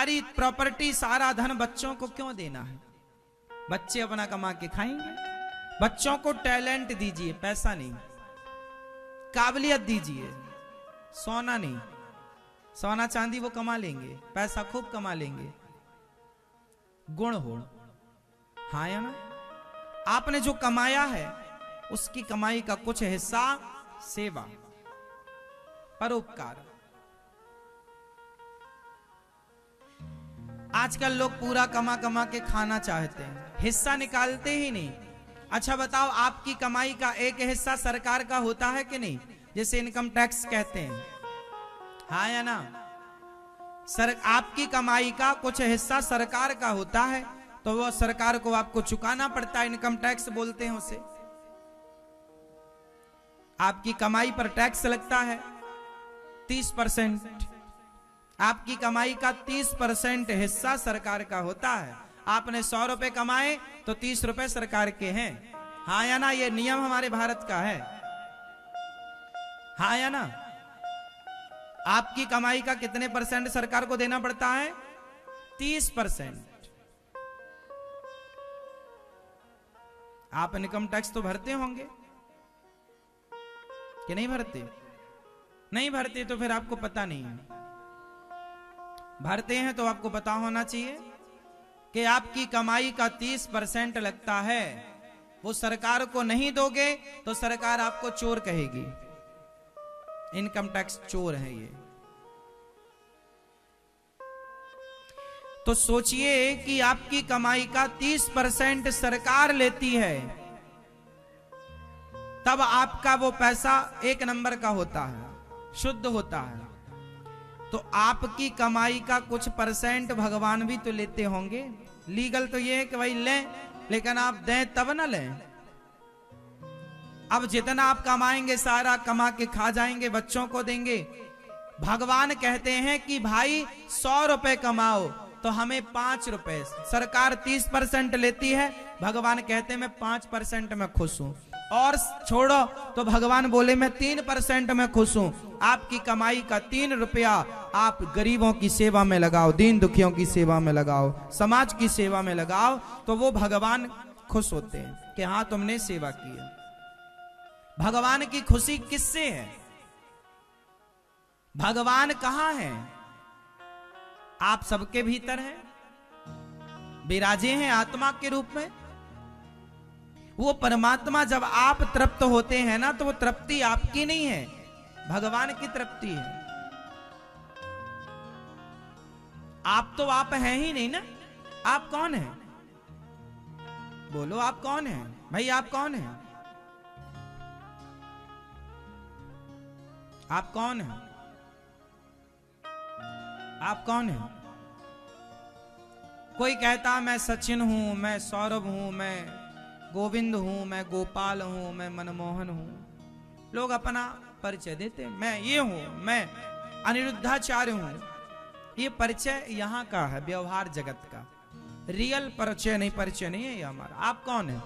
सारी प्रॉपर्टी, सारा धन बच्चों को क्यों देना है? बच्चे अपना कमा के खाएंगे। बच्चों को टैलेंट दीजिए, पैसा नहीं। काबिलियत दीजिए, सोना नहीं। सोना चांदी वो कमा लेंगे, पैसा खूब कमा लेंगे। गुण हो, हाँ या ना? आपने जो कमाया है उसकी कमाई का कुछ हिस्सा सेवा, परोपकार। आजकल लोग पूरा कमा कमा के खाना चाहते हैं, हिस्सा निकालते ही नहीं। अच्छा बताओ, आपकी कमाई का एक हिस्सा सरकार का होता है कि नहीं? जैसे इनकम टैक्स कहते हैं, हाँ या ना? आपकी कमाई का कुछ हिस्सा सरकार का होता है, तो वो सरकार को आपको चुकाना पड़ता है। इनकम टैक्स बोलते हैं उसे। आपकी कमाई पर टैक्स लगता है 30%। आपकी कमाई का 30% हिस्सा सरकार का होता है। आपने 100 रुपए कमाए तो 30 रुपए सरकार के हैं, हाँ या ना? ये नियम हमारे भारत का है, हाँ या ना? आपकी कमाई का कितने % सरकार को देना पड़ता है? 30%। आप इनकम टैक्स तो भरते होंगे कि नहीं भरते? नहीं भरते तो फिर आपको पता नहीं है। भरते हैं तो आपको पता होना चाहिए कि आपकी कमाई का 30% लगता है। वो सरकार को नहीं दोगे तो सरकार आपको चोर कहेगी। इनकम टैक्स चोर है ये। तो सोचिए कि आपकी कमाई का 30% सरकार लेती है, तब आपका वो पैसा 1 नंबर का होता है, शुद्ध होता है। तो आपकी कमाई का कुछ % भगवान भी तो लेते होंगे। लीगल तो ये है कि भाई लें, लेकिन आप दें तब ना लें। अब जितना आप कमाएंगे सारा कमा के खा जाएंगे, बच्चों को देंगे। भगवान कहते हैं कि भाई 100 रुपए कमाओ तो हमें 5 रुपए। सरकार 30% लेती है, भगवान कहते हैं मैं 5% में खुश हूं। और छोड़ो तो भगवान बोले मैं 3% में खुश हूं। आपकी कमाई का 3 रुपया आप गरीबों की सेवा में लगाओ, दीन दुखियों की सेवा में लगाओ, समाज की सेवा में लगाओ, तो वो भगवान खुश होते हैं कि हाँ तुमने सेवा की है। भगवान की खुशी किससे है? भगवान कहां है? आप सबके भीतर हैं, विराजे हैं आत्मा के रूप में। वो परमात्मा जब आप तृप्त होते हैं ना, तो वो तृप्ति आपकी नहीं है, भगवान की तृप्ति है। आप तो आप हैं ही नहीं ना। आप कौन हैं? बोलो आप कौन हैं भाई? आप कौन हैं? आप कौन हैं? आप कौन हैं? कोई कहता मैं सचिन हूं, मैं सौरभ हूं, मैं गोविंद हूं, मैं गोपाल हूं, मैं मनमोहन हूं। लोग अपना परिचय देते हैं, मैं ये हूं, मैं अनिरुद्धाचार्य हूं। ये परिचय यहां का है, व्यवहार जगत का। रियल परिचय नहीं, परिचय नहीं है ये हमारा। आप कौन है?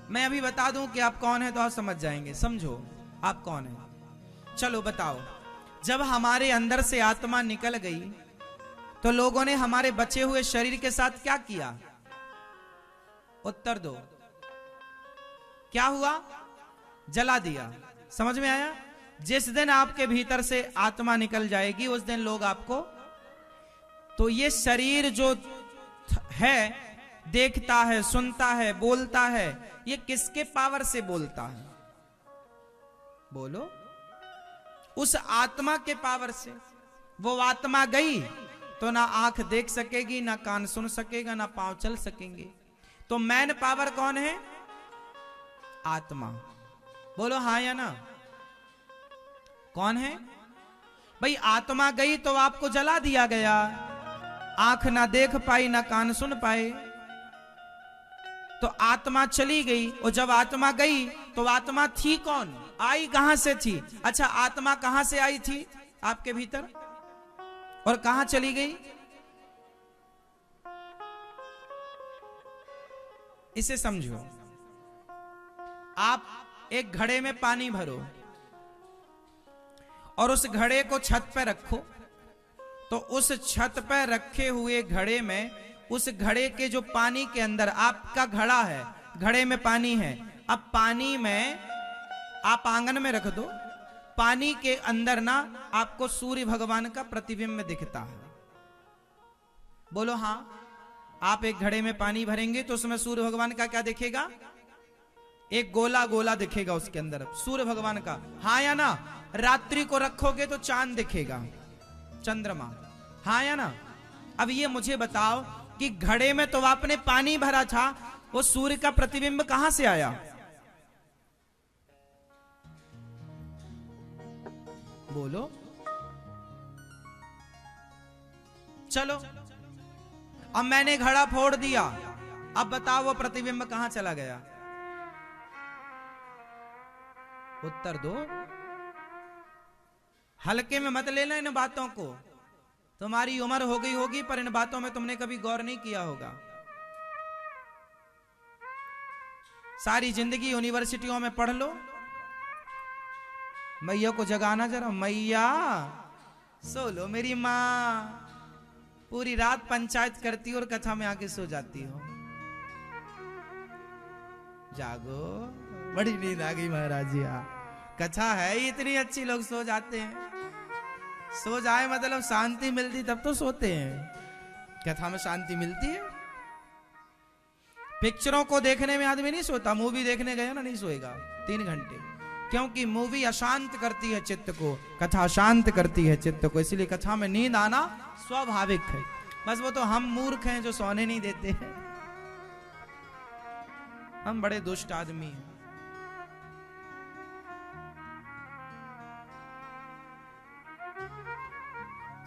मैं अभी बता दूं कि आप कौन है तो आप समझ जाएंगे। समझो आप कौन है। चलो बताओ, जब हमारे अंदर से आत्मा निकल गई तो लोगों ने हमारे बचे हुए शरीर के साथ क्या किया? उत्तर दो। क्या हुआ? जला दिया। समझ में आया? जिस दिन आपके भीतर से आत्मा निकल जाएगी उस दिन लोग आपको, तो ये शरीर जो है देखता है, सुनता है, बोलता है, ये किसके पावर से बोलता है? बोलो। उस आत्मा के पावर से। वो आत्मा गई तो ना आंख देख सकेगी, ना कान सुन सकेगा, ना पांव चल सकेंगे। तो मैन पावर कौन है? आत्मा। बोलो हाँ या ना? कौन है भाई? आत्मा गई तो आपको जला दिया गया। आंख ना देख पाई, ना कान सुन पाए, तो आत्मा चली गई। और जब आत्मा गई तो आत्मा थी कौन? आई कहां से थी? अच्छा, आत्मा कहां से आई थी आपके भीतर और कहां चली गई? इसे समझो। आप एक घड़े में पानी भरो और उस घड़े को छत पे रखो तो उस छत पर रखे हुए घड़े में, उस घड़े के जो पानी के अंदर, आपका घड़ा है, घड़े में पानी है, अब पानी में आप आंगन में रख दो, पानी के अंदर ना आपको सूर्य भगवान का प्रतिबिंब दिखता है। बोलो हाँ। आप एक घड़े में पानी भरेंगे तो उसमें सूर्य भगवान का क्या दिखेगा? एक गोला गोला दिखेगा उसके अंदर सूर्य भगवान का, हाँ या ना? रात्रि को रखोगे तो चांद दिखेगा, चंद्रमा, हाँ या ना? अब ये मुझे बताओ कि घड़े में तो आपने पानी भरा था, वो सूर्य का प्रतिबिंब कहां से आया? बोलो। चलो, अब मैंने घड़ा फोड़ दिया, अब बताओ वो प्रतिबिंब कहां चला गया? उत्तर दो। हल्के में मत लेना इन बातों को। तुम्हारी उम्र हो गई होगी पर इन बातों में तुमने कभी गौर नहीं किया होगा। सारी जिंदगी यूनिवर्सिटियों में पढ़ लो, मैया को जगाना जरा, मैया सो लो मेरी माँ, पूरी रात पंचायत करती हो और कथा में आके सो जाती हो। जागो, बड़ी नींद आ गई महाराज जी। कथा है इतनी अच्छी, लोग सो जाते हैं। सो जाए मतलब शांति मिलती तब तो सोते हैं। कथा में शांति मिलती है। पिक्चरों को देखने में आदमी नहीं सोता, मूवी देखने गया ना नहीं सोएगा 3 घंटे, क्योंकि मूवी अशांत करती है चित्त को, कथा शांत करती है चित्त को, इसलिए कथा में नींद आना स्वाभाविक है। बस वो तो हम मूर्ख हैं जो सोने नहीं देते हैं, हम बड़े दुष्ट आदमी हैं।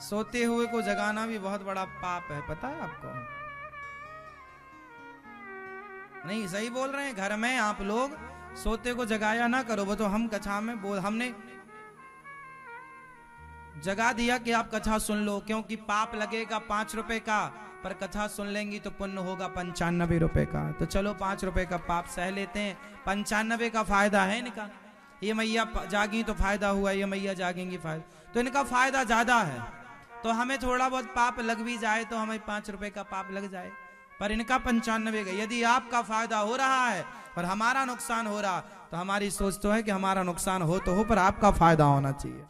सोते हुए को जगाना भी बहुत बड़ा पाप है, पता है आपको? नहीं, सही बोल रहे हैं। घर में आप लोग सोते को जगाया ना करो। वो तो हम कथा में हमने जगा दिया कि आप कथा सुन लो, क्योंकि पाप लगेगा 5 रुपए का, पर कथा सुन लेंगी तो पुण्य होगा 95 रुपए का। तो चलो 5 रुपए का पाप सह लेते हैं, 95 का फायदा है इनका। ये मैया जागी तो फायदा हुआ, ये मैया जागेंगी फायदा, तो इनका फायदा ज्यादा है। तो हमें थोड़ा बहुत पाप लग भी जाए तो हमें 5 रुपए का पाप लग जाए, पर इनका 95 का। यदि आपका फायदा हो रहा है और हमारा नुकसान हो रहा, तो हमारी सोच तो है कि हमारा नुकसान हो तो हो, पर आपका फायदा होना चाहिए।